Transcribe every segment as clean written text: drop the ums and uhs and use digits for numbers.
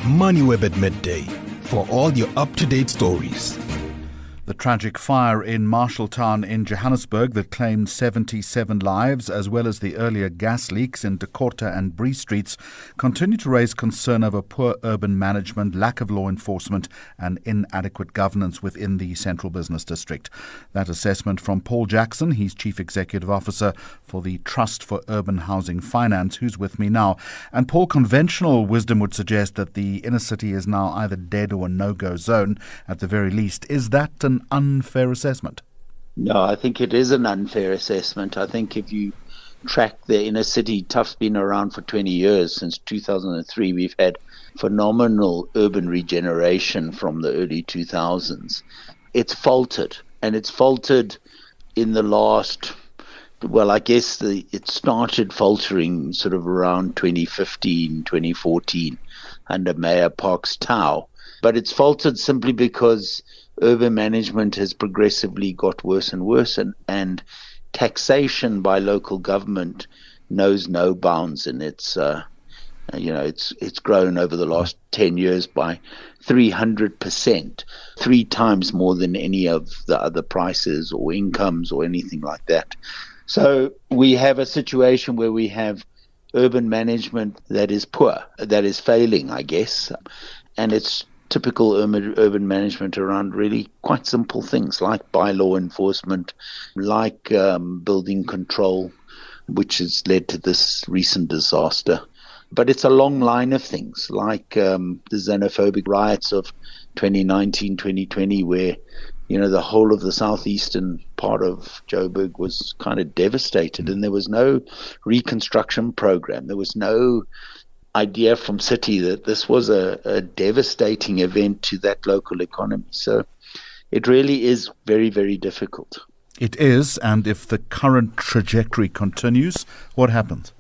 MoneyWeb at midday for all your up-to-date stories. The tragic fire in Marshalltown in Johannesburg that claimed 77 lives, as well as the earlier gas leaks in Dekorta and Bree Streets, continue to raise concern over poor urban management, lack of law enforcement and inadequate governance within the Central Business District. That assessment from Paul Jackson, he's Chief Executive Officer for the Trust for Urban Housing Finance, who's with me now. And Paul, conventional wisdom would suggest that the inner city is now either dead or a no-go zone at the very least. Is that an unfair assessment? No, I think it is an unfair assessment. I think if you track the inner city, TUHF's been around for 20 years. Since 2003, we've had phenomenal urban regeneration from the early 2000s. It's faltered, and it's faltered in the last, well, I guess it started faltering sort of around 2015, 2014 under Mayor Park's Tau. But it's faltered simply because urban management has progressively got worse and worse, and taxation by local government knows no bounds, and it's grown over the last 10 years by 300%, 3 times more than any of the other prices or incomes or anything like that. So we have a situation where we have urban management that is poor, that is failing, I guess, and it's typical urban management around really quite simple things like bylaw enforcement, like building control, which has led to this recent disaster. But it's a long line of things like the xenophobic riots of 2019, 2020, where, the whole of the southeastern part of Joburg was kind of devastated, and there was no reconstruction program. There was no idea from city that this was a devastating event to that local economy. So it really is very, very difficult. It is, and if the current trajectory continues, what happens?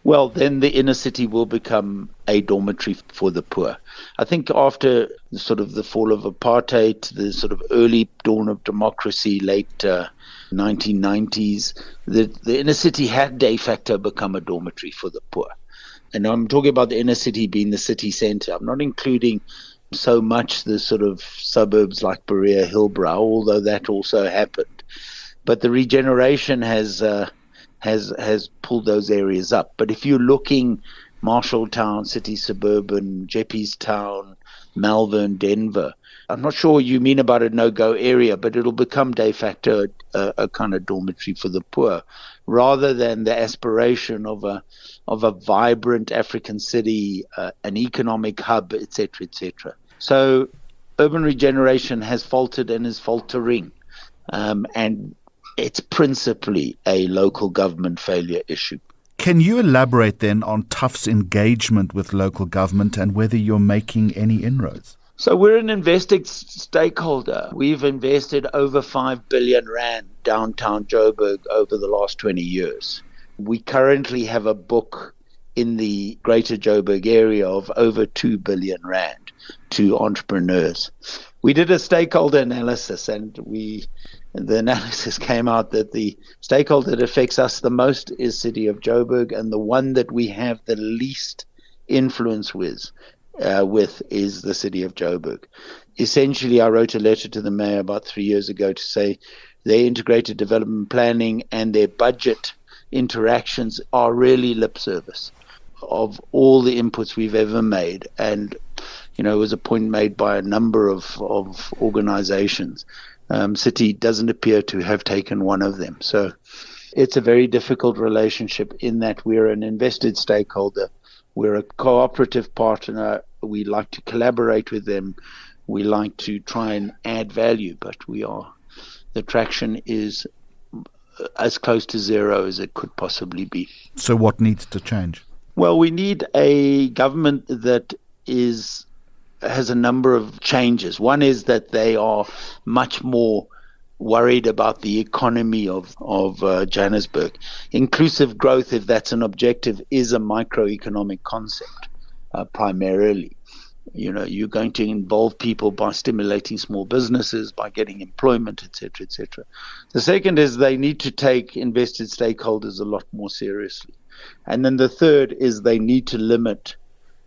Well, then the inner city will become a dormitory for the poor. I think after sort of the fall of apartheid, the sort of early dawn of democracy, late 1990s, the inner city had de facto become a dormitory for the poor. And I'm talking about the inner city being the city centre. I'm not including so much the sort of suburbs like Berea, Hillbrow, although that also happened. But the regeneration has pulled those areas up. But if you're looking Marshalltown, City Suburban, Jeppes Malvern, Denver, I'm not sure what you mean about a no-go area, but it'll become de facto a kind of dormitory for the poor, rather than the aspiration of a vibrant African city, an economic hub, etc., etc. So urban regeneration has faltered and is faltering, and it's principally a local government failure issue. Can you elaborate then on TUHF's engagement with local government and whether you're making any inroads? So we're an invested stakeholder. We've invested over 5 billion rand downtown Joburg over the last 20 years. We currently have a book in the greater Joburg area of over 2 billion rand to entrepreneurs. We did a stakeholder analysis, and the analysis came out that the stakeholder that affects us the most is City of Joburg, and the one that we have the least influence with is the City of Joburg. Essentially, I wrote a letter to the mayor about 3 years ago to say their integrated development planning and their budget interactions are really lip service of all the inputs we've ever made. And, it was a point made by a number of organizations. City doesn't appear to have taken one of them. So it's a very difficult relationship in that we're an invested stakeholder. We're a cooperative partner. We like to collaborate with them. We like to try and add value, but the traction is as close to zero as it could possibly be. So what needs to change? Well, we need a government that has a number of changes. One is that they are much more worried about the economy of Johannesburg. Inclusive growth, if that's an objective, is a microeconomic concept primarily. You're going to involve people by stimulating small businesses, by getting employment, etc., etc. The second is they need to take invested stakeholders a lot more seriously. And then the third is they need to limit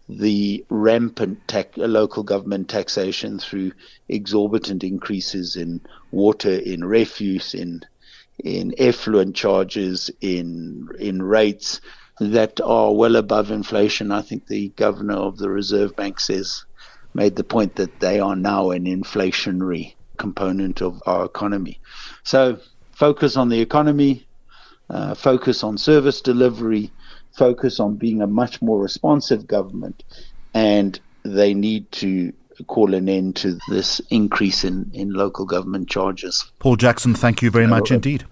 the rampant local government taxation through exorbitant increases in water, in refuse, in effluent charges, in rates that are well above inflation. I think the governor of the Reserve Bank made the point that they are now an inflationary component of our economy. So focus on the economy, focus on service delivery, focus on being a much more responsive government, and they need to call an end to this increase in local government charges. Paul Jackson, thank you very much indeed.